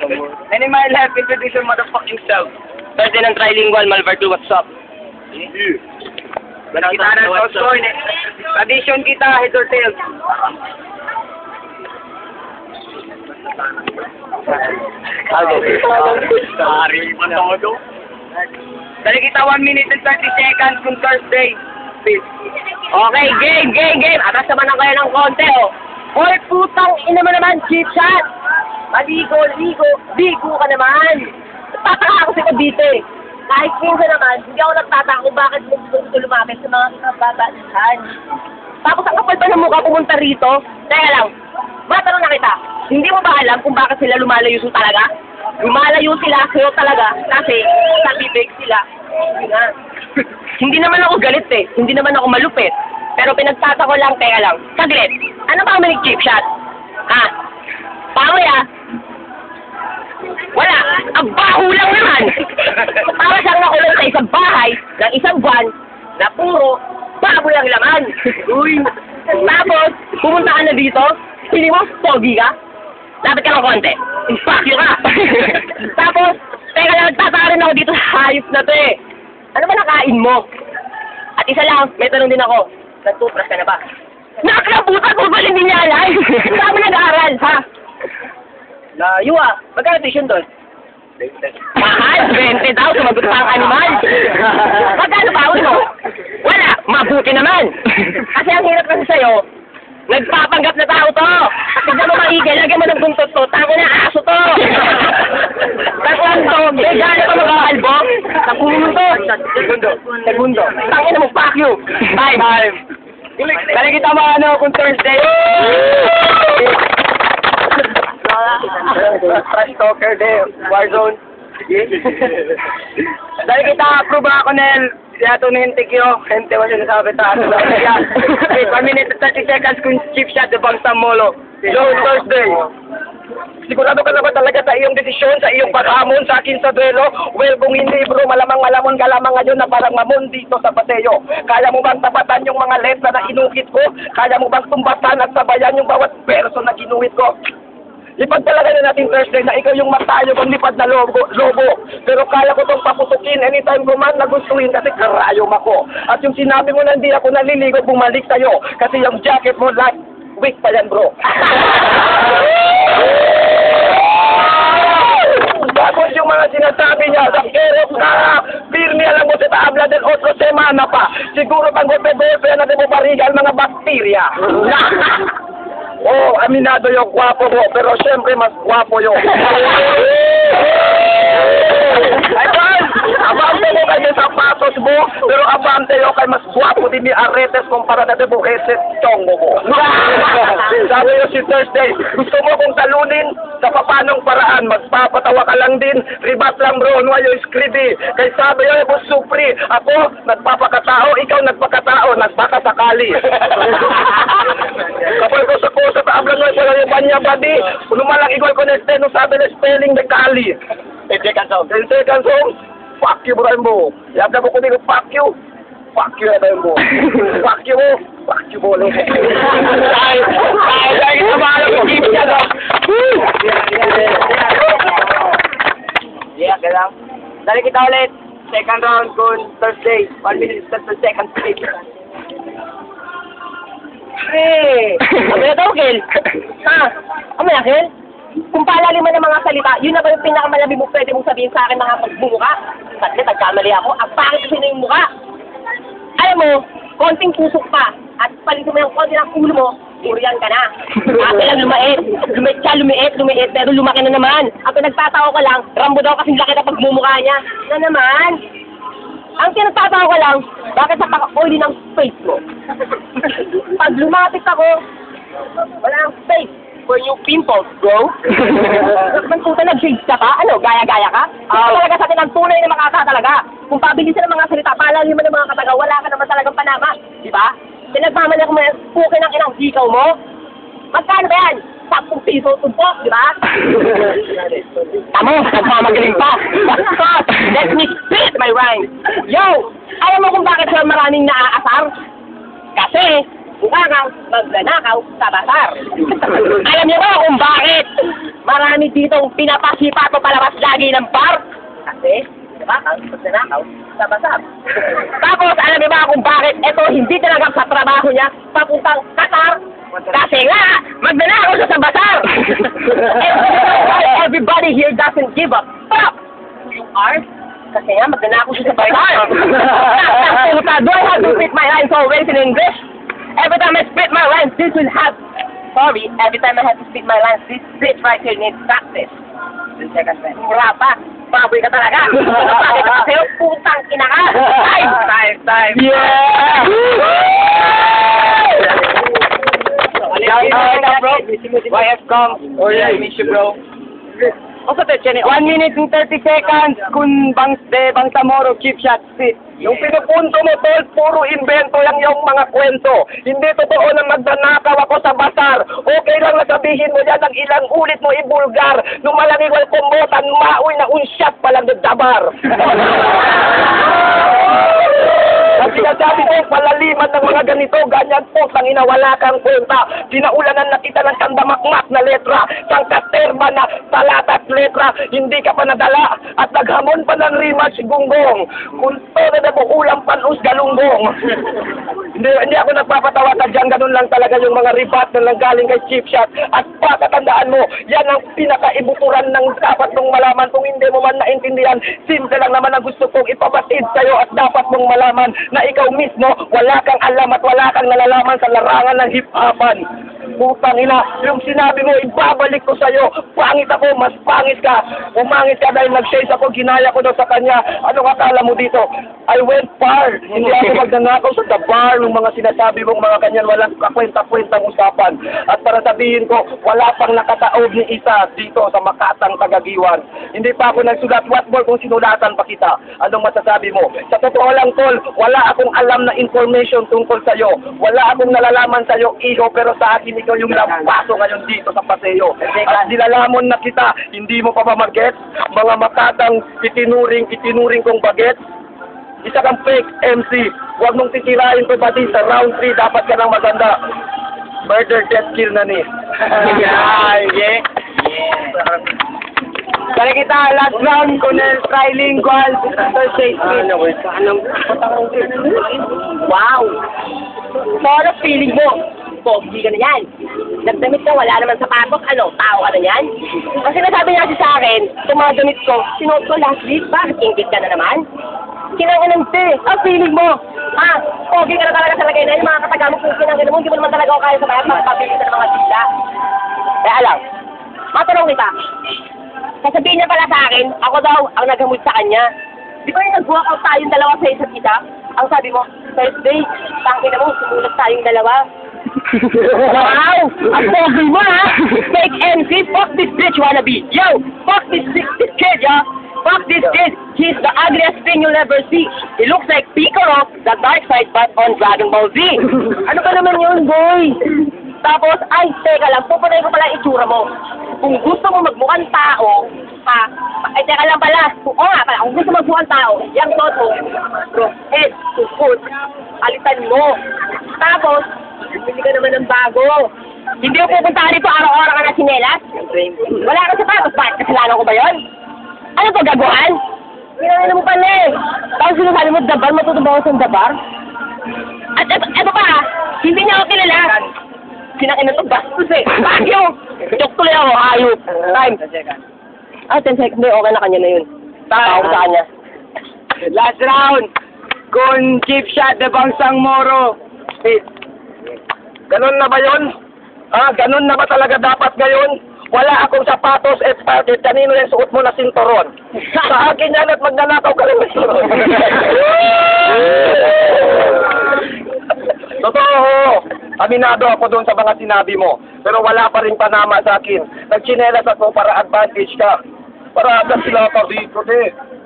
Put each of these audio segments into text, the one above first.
Any my left, introduce your motherfucking self. Thursday ng Trilingual, Malvar 2, what's up? Kita na sa score, tradition kita, head or tail. Sorry, matodo. Dali kita 1 minute and 30 seconds kung Thursday. Okay, game. Atas naman ang kaya ng konti, oh. Hoy, putang ina mo naman, chip shot. Maligo, bigo ka naman. Tataka ako sa dito eh. Kahit minsan naman, hindi ako nagtataka kung bakit mo gusto lumapit sa mga kababaihan. Tapos ang kapal pa ng mukha pumunta rito. Teka lang, matanong na kita, hindi mo ba alam kung bakit sila lumalayo so talaga? Lumalayo sila sa'yo talaga kasi sa bibig sila. Hindi naman ako galit eh, hindi naman ako malupit. Pero pinagtatako lang, teka lang, saglit, ano ba kami nag-chip shot? Ha? Pawe ah? Wala, ang baho lang naman. Para siyang nakulong sa isang bahay ng isang buwan na puro baboy ang laman. Uy. Tapos, pumunta ka na dito, hindi mo, pogi ka? Lapit ka ng konti. Fuck you ka. Tapos, teka lang, nagtataka rin ako dito sa hayop na to eh. Ano ba nakain mo? At isa lang, may tanong din ako. Nag-toothbrush ka na ba? Nakakabutan mo ba hindi niya alam? Saan mo nag-aaral, ha? Layo ah. Magkano tuition doon? 20. Mahal, 20 daw. Sumagot pa ang animal. Magkano baon mo? Wala, mabuti naman. Kasi ang hirap kasi sa'yo, nagpapanggap na tao to. Tignan mo maigil, lagyan mo ng buntot to. Tango na aso to. Takuan to, may gana pa mag-aalbo. Segundo. Tangin na mo, fuck you. Bye. Kali kita mo ano kung Thursday. Trash talker de Warzone. Dahil kita approve ako Nel. Siya ito na gente mo sinasabi ta. 1 minute 30 seconds kung chip shot de bang Molo. Joe Thursday. Sigurado ka na ba talaga sa iyong desisyon, sa iyong paghamon sa akin sa duelo? Well, kung hindi bro, malamang ka lamang ngayon na parang mamon dito sa paseo. Kaya mo bang tapatan yung mga letra na inukit ko? Kaya mo bang tumbatan at sabayan yung bawat verso na ginuhit ko? Ipagtalaga na natin Thursday na ikaw yung matayo kung lipad na lobo. Pero kaya ko itong paputukin anytime ko man nagustuhin kasi karayom ako. At yung sinabi mo na hindi ako naliligo, bumalik sa'yo. Kasi yung jacket mo last week pa yan bro. Tapos yung mga sinasabi niya, sa kerok na pirmi alam mo sa tabla del otro semana pa. Siguro pang golpe-golpe na mo barigal mga bakterya. Oh, aminado yung gwapo mo, pero siyempre mas gwapo yung. Ayun! Abante mo kayo sa sapatos mo, pero abante yung kay mas gwapo din ni Aretes kumpara na de buheset chongo mo. Sabi yung si Thursday, gusto mo kong talunin sa papanong paraan, magpapatawa ka lang din, ribat lang bro, ano yung skribi. Kay sabi yung Boss Supri, ako nagpapakatao, ikaw nagpakatao, nagpakasakali. Kapal ko sa taablan mo, wala yung banya badi, lumalang igol ko na steno, sabi na spelling na kali. 10 seconds home, fuck you bro mo. Yabda ko kunin, fuck you mo. Fuck you bolo. Ay, kamala ko, keep siya daw. Yeah, kailang. Dali kita ulit, second round kung Thursday, 1 minute 30 seconds. Hey! Ano na daw, Kel? Ha? Ano na, Kel? Kung palaliman ng mga salita, yun na ba yung pinakamalabi mo pwede mong sabihin sa akin mga pagmumukha? Kasi nagkamali ako, ang pangit kasi na yung mukha. Alam mo, konting pusok pa, at palito mo yung konti ng ulo mo, Urian ka na. Ate lang lumiit, pero lumaki na naman. Ang pinagtatawa ko lang, Rambo daw kasing laki na pagmumukha niya. Na naman. Ang pinagtatawa ko lang, bakit sa paka-oily ng face mo? Pag lumapit ako, wala ang face for new pimples, bro. Magputa nag-shades ka pa? Ano, gaya-gaya ka? Talaga sa atin ang tunay na makata talaga. Kung pabilisan ng mga salita, palaliman ng mga kataga, wala ka naman talagang panama. Diba? Pinagmaman ako may pukin ng inang hikaw mo. Magkano ba yan? 10 piso tumpok, diba? Tamo, nagmamagaling pa. Let me spit my rhyme. Yo, alam mo kung bakit sila maraming naaasar? Kasi, bukakaw, magnanakaw sa basar. Alam niyo ba kung bakit? Marami ditong pinapasipato palabas lagi ng bar. Kasi, bukakaw, magnanakaw sa basar. Tapos, alam niyo ba kung bakit ito hindi talaga sa trabaho niya papuntang Qatar? Kasi nga, magnanakaw siya sa basar. Everybody here doesn't give a fuck who you are. Kasi nga, magnanakaw siya sa basar. Do I have to split my lines always in English? Every time I split my lines, this will have... Sorry, every time I have to split my lines, this bitch right here needs practice. Mura pa. Baboy ka talaga. Bakit ka sa'yo? Putang ina ka. Time. Yeah! Bro. YFCom. Oh yeah, miss you, bro. Osa te, 1 minute and 30 seconds kung bangsa moro chip shot sit. Yung pinupunto mo, tol, puro invento lang yung mga kwento. Hindi totoo na magnanakaw ako sa basar. Okay lang na sabihin mo yan ng ilang ulit mo ibulgar. Nung malangiwal kumbotan, maoy na unsyat palang nagdabar. Ang sinasabi ko, palaliman ng mga ganito, ganyan po, tangina, wala kang kwenta. Sinaulanan na kita ng kandamakmak na letra, sangkaterba na talat at letra, hindi ka pa nadala, at naghamon pa ng rima si Gunggong. Kung todo na mo, ulang panus galunggong. hindi ako nagpapatawa ka dyan, ganun lang talaga yung mga ribat na lang galing kay Chip Shot. At pakatandaan mo, yan ang pinakaibuturan ng dapat mong malaman. Kung hindi mo man naintindihan, simple lang naman ang gusto kong ipabatid sa'yo at dapat mong malaman na ikaw mismo, wala kang alam at wala kang nalalaman sa larangan ng hip-hopan. Putang ina, yung sinabi mo, ibabalik ko sa'yo. Pangit ako, mas pangit ka. Umangit ka dahil nag-chase ako, ginaya ko daw sa kanya. Anong akala mo dito? I went far. Hindi ako magnanakaw sa the bar ng mga sinasabi mong mga kanyan, walang kakwenta-kwentang usapan. At para sabihin ko, wala pang nakataob ni isa dito sa Makatang Tagagiwan. Hindi pa ako nagsulat, what more kung sinulatan pa kita? Anong masasabi mo? Sa totoo lang, tol, wala akong alam na information tungkol sa'yo. Wala akong nalalaman sa'yo, iho, pero sa akin ikaw yung lampaso ngayon dito sa paseo. At nilalamon na kita, hindi mo pa ba mag-gets? Mga Makatang itinuring kong bagets. Isa kang fake MC. Huwag mong titirahin ko ba din sa round 3, dapat ka nang maganda. Murder, death, kill na ni. Yeah. Kaya kita, last round, Colonel Trilingual, Mr. Shakespeare. Wow! So, ano feeling mo? Pogi ka na yan. Nagdamit ka, wala naman sapatos. Ano, tao ka na yan? Kasi nasabi niya kasi sa akin, itong mga damit ko, sinuot ko last week, bakit ingit ka na naman? Kinanganante, ang feeling mo. Pogi ka na talaga sa lagay na yung mga kataga mo, kung kinangan mo, hindi mo naman talaga ako kaya sa bayan, magpapili ka ng mga sila. Kaya alam, matanong kita, sasabihin niya pala sa akin, ako daw ang naghamod sa kanya. Di ba yung nag-walk out tayong dalawa sa isa't isa? Ang sabi mo, Thursday, tangin na mo, sumulat tayong dalawa. Wow! Ang pogi mo, ha? Fake MC, fuck this bitch wannabe. Yo! Fuck this kid, yo! Fuck this kid! He's the ugliest thing you'll ever see. He looks like Piccolo, the dark side, but on Dragon Ball Z. Ano ba naman yun, boy? Tapos, ay, teka lang, pupunay ko pala itsura mo. Kung gusto mo magmukhang tao, ay, teka lang pala, kung gusto mo magmukhang tao, yung thought mo, from head to foot, alitan mo. Tapos, hindi ka naman ng bago. Hindi ko pupunta dito araw-araw ka na sinelas? Wala ka sapatos, bakit kasalanan ko ba yun? Ano to, gaguhan? Hinangin mo pala eh. Tapos sinasabi mo, dabar, matutubaw sa dabar? At eto pa, hindi niya ako kilala. Sinakin na to, bastos eh. Bagyo! Joke tuloy ako, hayop. Time. 10 seconds. Hindi, okay na kanya na yun. Tao ko sa kanya. Last round, kung chip shot de bangsang moro. Ganun na ba yun? Ganun na ba talaga dapat ngayon? Wala akong sapatos at parted. Kanino yung suot mo na sinturon? Sa akin yan at magnanakaw ka lang ng sinturon. Totoo. Aminado ako doon sa mga sinabi mo. Pero wala pa rin panama sa akin. Nagchinelas ako para advantage ka. Para agad sila ka dito,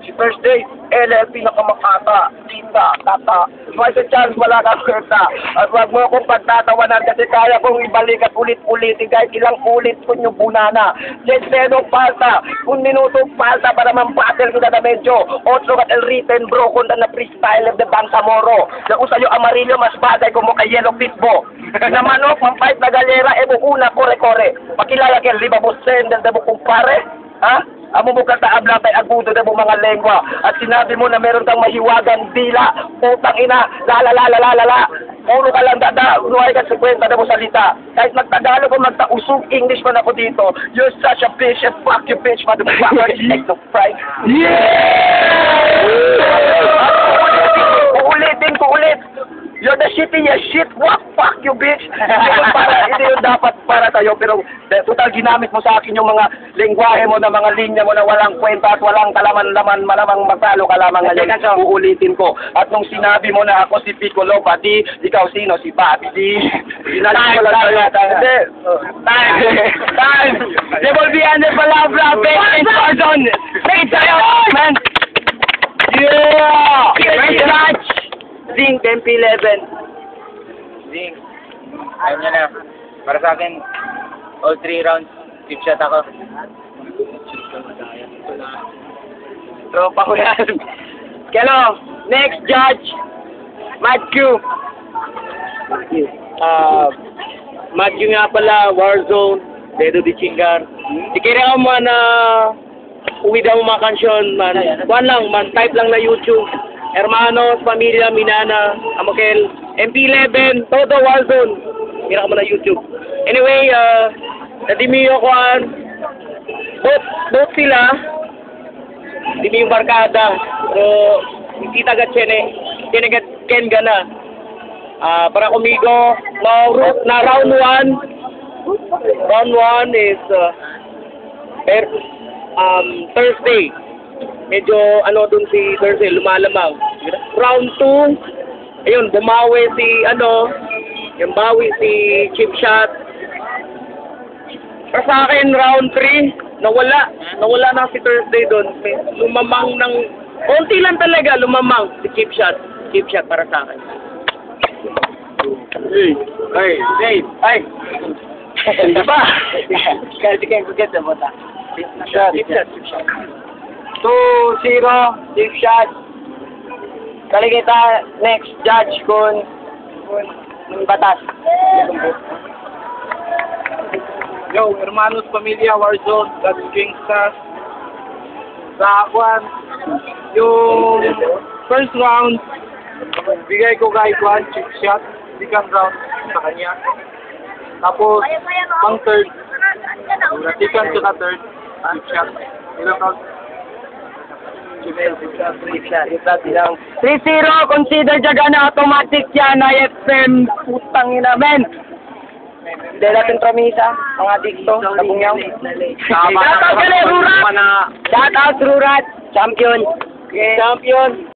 si Thursday. LL, pinakamakata, tita, tata. May chance, wala kang kwenta. At wag mo akong pagtatawanan kasi kaya kong ibalik at ulit-ulitin kahit ilang ulit ko yung bunana. Jenseno falta, un minuto falta para mampatel kita na medyo. Otro kat el written bro, kung na freestyle of the Bangsamoro. Na usayo amarillo, mas bagay kung mo kay Yellow Pitbo. Na manok, mampait na galera, una, kore-kore. Pakilala kay Libabos Sender, debo kumpare. Ha? Amo mo kataabla tay agudo na mo mga lengwa. At sinabi mo na meron kang mahiwagang dila. Putang ina, lalala. Puro ka lang dada, unuhay ka 50 na mo salita. Kahit magtagalog o magtausog, English man ako dito. You're such a bitch and fuck you bitch, motherfucker. Egg of fry. Uulitin ko ulit. You're the shittiest shit. What? Fuck you, bitch. Hindi yun dapat para sa'yo. Pero total ginamit mo sa akin yung mga lengguwahe mo na mga linya mo na walang kwenta at walang kalaman-laman. Malamang magtalo ka lamang ngayon. Uulitin ko. At nung sinabi mo na ako si Piccolo, pati ikaw sino? Si Papi D. Time. There will be under palabra, Ben and Pardon. Say it sa'yo, man. Yeah! First match. Zing, MP11. Zing, alam niya na, para sa akin, all 3 rounds, chip shot ako. Tropa ko yan. Kano, next judge, Mad Q. Mad Q nga pala, Warzone, Dedo di Chingar. Sikira ka man na uwi daw mga kansyon, man. One lang, man, type lang na YouTube. Hermanos, Pamilya, Minana, Amakel, MP11, todo Warzone. Mira ka mo na YouTube. Anyway, na-Dimio ko both sila. Dimio Barkada. So, kita gat tiene gat ken gana. Para kumigo, na round 1. Round 1 is Thursday. Medyo dun si Thursday, lumalamang. Round 2, ayun, bumawi si yung bawi si Chip Shot. Para sa akin, round 3, nawala na si Thursday dun. Lumamang ng, konti lang talaga, lumamang si Chip Shot. Chip Shot para sa akin. Hey. Hindi ba? Kasi kayo forget about that. Chip Shot. 2-0, Chip Shot. Kali kita next judge kung batas. Yo, hermanos, pamilya, Warzone, God's Gangsters. Sa Juan, yung first round, bigay ko kay Juan, chip shot. Second round sa kanya. Tapos, pang third, second to na third, chip shot. Ilang round? 3-0, consider dyan na automatic yan, IFM, putang ina, men. Hindi natin promisa, mga dikto, nabungyaw. Shout out, Rurat! Shout out, Rurat! Champion! Champion!